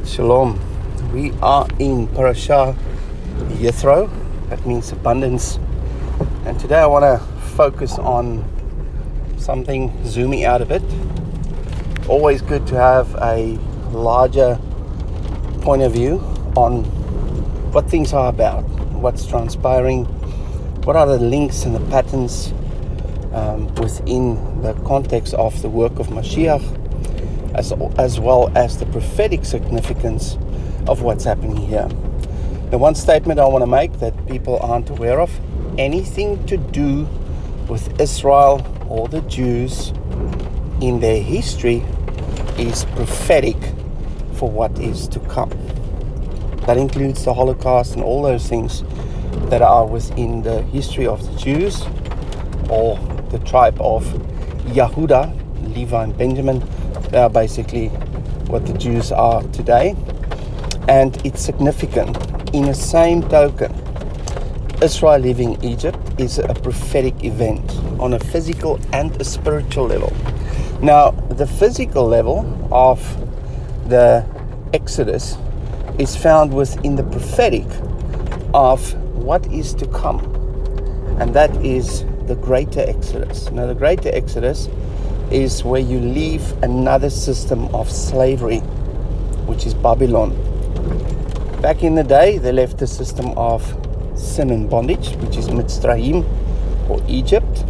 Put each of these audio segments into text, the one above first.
Shalom. We are in Parashah Yithro. That means abundance. And today I want to focus on something zooming out a bit. Always good to have a larger point of view on what things are about, what's transpiring, what are the links and the patterns within the context of the work of Mashiach, as well as the prophetic significance of what's happening here. The one statement I want to make that people aren't aware of: anything to do with Israel or the Jews in their history is prophetic for what is to come. That includes the Holocaust and all those things that are within the history of the Jews, or the tribe of Yehuda, Levi and Benjamin. They are basically what the Jews are today. And it's significant. In the same token, Israel leaving Egypt is a prophetic event on a physical and a spiritual level. Now, the physical level of the Exodus is found within the prophetic of what is to come. And that is the greater Exodus. Now, the greater Exodus is where you leave another system of slavery, which is Babylon. Back in the day, they left the system of sin and bondage, which is Mitzrayim or Egypt,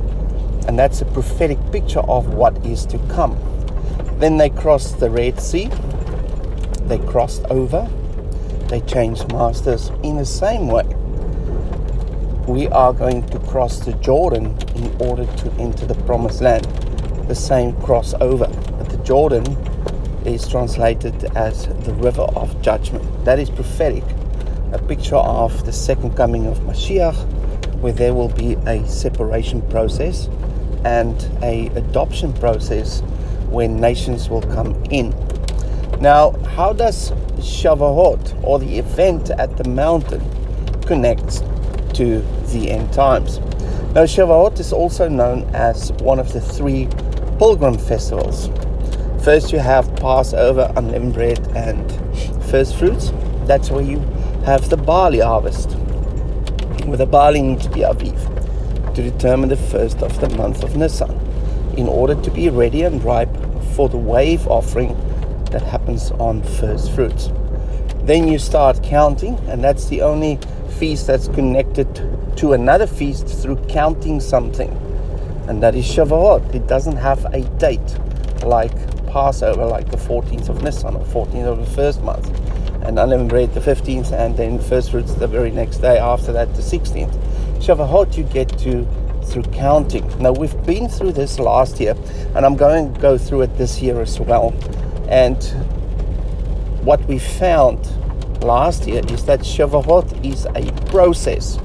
and that's a prophetic picture of what is to come. Then they crossed the Red Sea, they crossed over, they changed masters. In the same way, we are going to cross the Jordan in order to enter the promised land. The same crossover, but the Jordan is translated as the river of judgment. That is prophetic, a picture of the second coming of Mashiach, where there will be a separation process and a adoption process when nations will come in. Now, how does Shavuot, or the event at the mountain, connect to the end times? Now, Shavuot is also known as one of the three pilgrim festivals. First, you have Passover, unleavened bread, and first fruits. That's where you have the barley harvest, where the barley needs to be aviv to determine the first of the month of Nisan, in order to be ready and ripe for the wave offering that happens on first fruits. Then you start counting, and that's the only feast that's connected to another feast through counting something, and that is Shavuot. It doesn't have a date like Passover, like the 14th of Nisan or 14th of the first month, and unleavened bread the 15th, and then first fruits the very next day after that, the 16th. Shavuot you get to through counting. Now, we've been through this last year, and I'm going to go through it this year as well. And what we found last year is that Shavuot is a process.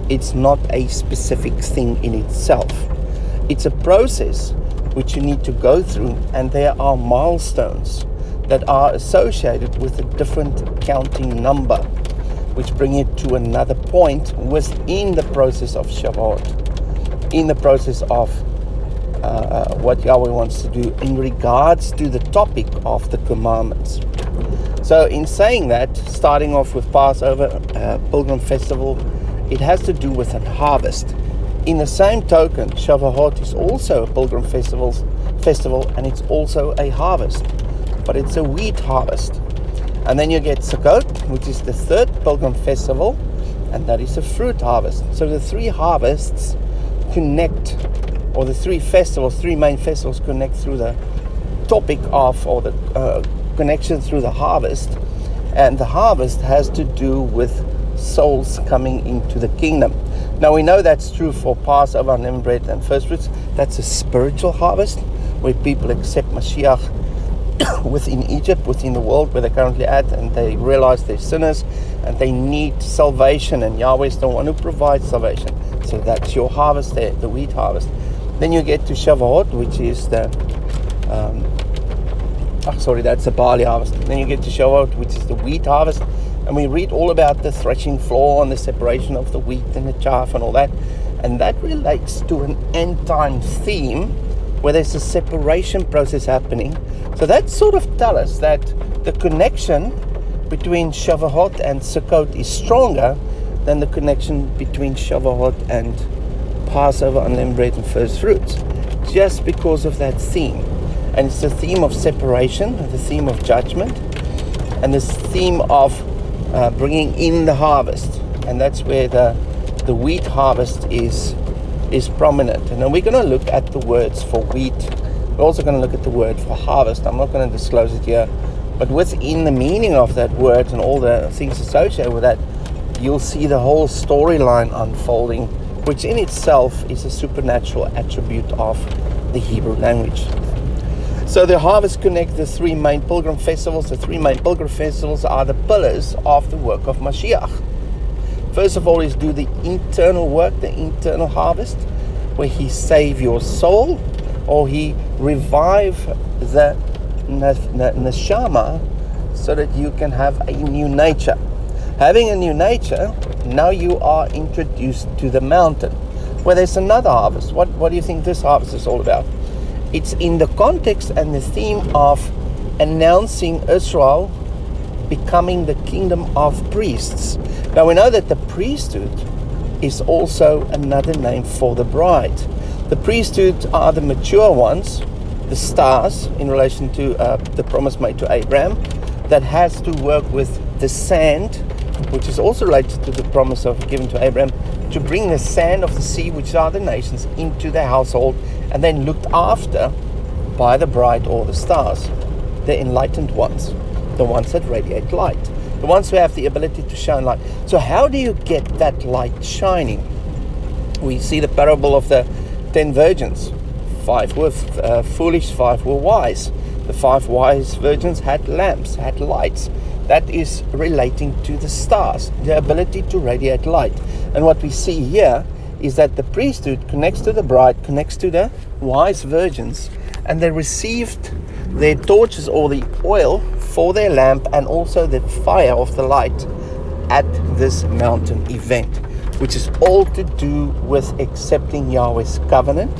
It's not a specific thing in itself. It's a process which you need to go through, and there are milestones that are associated with a different counting number, which bring it to another point within the process of Shavuot, in the process of what Yahweh wants to do in regards to the topic of the commandments. So in saying that, starting off with Passover, Pilgrim Festival, it has to do with a harvest. In the same token, Shavuot is also a pilgrim festival, and it's also a harvest, but it's a wheat harvest. And then you get Sukkot, which is the third pilgrim festival, and that is a fruit harvest. So the three harvests connect, or the three main festivals connect through the topic of, or the connection through the harvest. And the harvest has to do with souls coming into the kingdom. Now, we know that's true for Passover, unleavened bread, and first fruits. That's a spiritual harvest where people accept Mashiach within Egypt, within the world where they're currently at, and they realize they're sinners and they need salvation, and Yahweh's the one who provides salvation. So that's your harvest there, the wheat harvest. Then you get to Shavuot, which is that's the barley harvest. Then you get to Shavuot, which is the wheat harvest. And we read all about the threshing floor and the separation of the wheat and the chaff and all that. And that relates to an end time theme where there's a separation process happening. So that sort of tells us that the connection between Shavuot and Sukkot is stronger than the connection between Shavuot and Passover, unleavened bread, and first fruits, just because of that theme. And it's the theme of separation, the theme of judgment, and this theme of bringing in the harvest. And that's where the wheat harvest is prominent. And then we're going to look at the words for wheat. We're also going to look at the word for harvest. I'm not going to disclose it here, but within the meaning of that word and all the things associated with that, you'll see the whole storyline unfolding, which in itself is a supernatural attribute of the Hebrew language. So the harvest connect the three main pilgrim festivals. The three main pilgrim festivals are the pillars of the work of Mashiach. First of all is do the internal work, the internal harvest, where he save your soul, or he revive the neshama, so that you can have a new nature. Having a new nature, now you are introduced to the mountain, where there's another harvest. What do you think this harvest is all about? It's in the context and the theme of announcing Israel becoming the kingdom of priests. Now we know that the priesthood is also another name for the bride. The priesthood are the mature ones, the stars, in relation to the promise made to Abraham, that has to work with the sand, which is also related to the promise given to Abraham, to bring the sand of the sea, which are the nations, into their household, and then looked after by the bride or the stars, the enlightened ones, the ones that radiate light, the ones who have the ability to shine light. So how do you get that light shining? We see the parable of the 10 virgins. 5 were foolish, 5 were wise. The 5 wise virgins had lamps, had lights. That is relating to the stars, the ability to radiate light. And what we see here is that the priesthood connects to the bride, connects to the wise virgins, and they received their torches or the oil for their lamp, and also the fire of the light at this mountain event, which is all to do with accepting Yahweh's covenant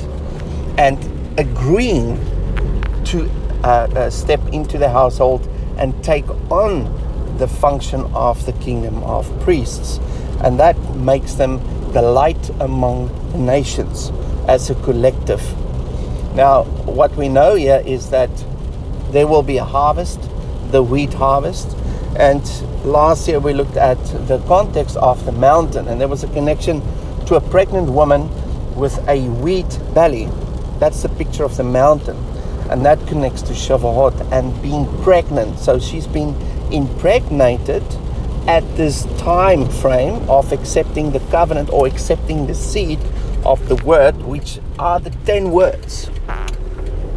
and agreeing to step into the household and take on the function of the kingdom of priests. And that makes them the light among the nations as a collective. Now, what we know here is that there will be a harvest, the wheat harvest. And last year we looked at the context of the mountain, and there was a connection to a pregnant woman with a wheat belly. That's the picture of the mountain. And that connects to Shavuot and being pregnant. So she's been impregnated at this time frame of accepting the covenant or accepting the seed of the word, which are the 10 words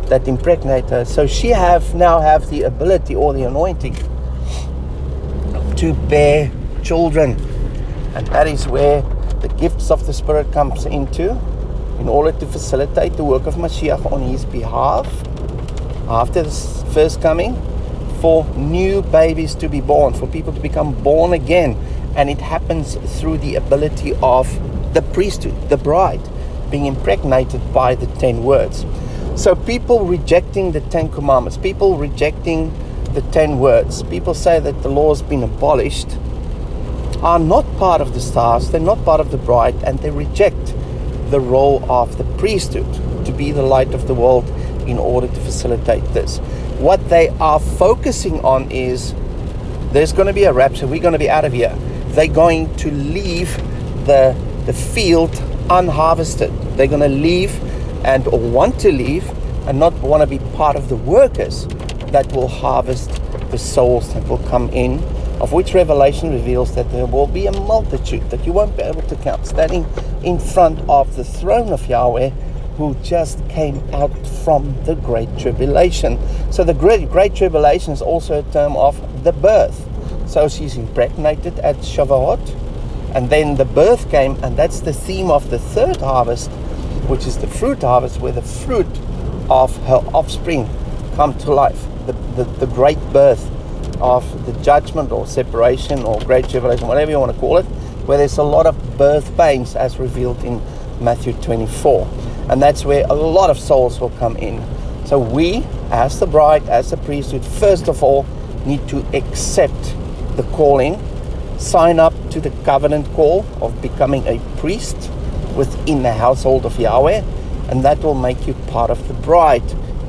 that impregnate her. So she now have the ability or the anointing to bear children. And that is where the gifts of the Spirit comes into, in order to facilitate the work of Mashiach on his behalf after this first coming, for new babies to be born, for people to become born again. And it happens through the ability of the priesthood, the bride, being impregnated by the 10 words. So people rejecting the 10 commandments, people rejecting the 10 words, people say that the law has been abolished, are not part of the stars, they're not part of the bride, and they reject the role of the priesthood to be the light of the world in order to facilitate this. What they are focusing on is there's going to be a rapture, we're going to be out of here. They're going to leave the field unharvested. They're going to leave or want to leave and not want to be part of the workers that will harvest the souls that will come in, of which Revelation reveals that there will be a multitude that you won't be able to count, standing in front of the throne of Yahweh, who just came out from the Great Tribulation. So the Great Tribulation is also a term of the birth. So she's impregnated at Shavuot, and then the birth came, and that's the theme of the third harvest, which is the fruit harvest, where the fruit of her offspring come to life. The great birth of the judgment or separation or Great Tribulation, whatever you want to call it, where there's a lot of birth pains as revealed in Matthew 24. And that's where a lot of souls will come in. So we, as the bride, as the priesthood, first of all, need to accept the calling, sign up to the covenant call of becoming a priest within the household of Yahweh, and that will make you part of the bride,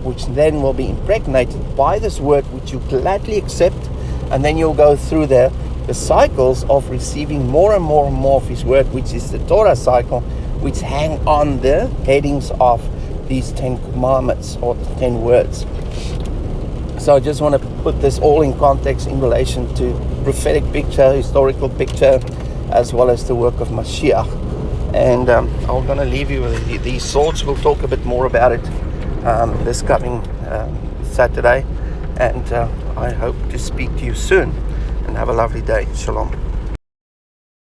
which then will be impregnated by this word which you gladly accept, and then you'll go through the cycles of receiving more and more and more of his word, which is the Torah cycle, which hang on the headings of these 10 commandments or 10 words. So I just want to put this all in context in relation to prophetic picture, historical picture, as well as the work of Mashiach. And I'm going to leave you with these thoughts. We'll talk a bit more about it this coming Saturday. And I hope to speak to you soon. And have a lovely day. Shalom.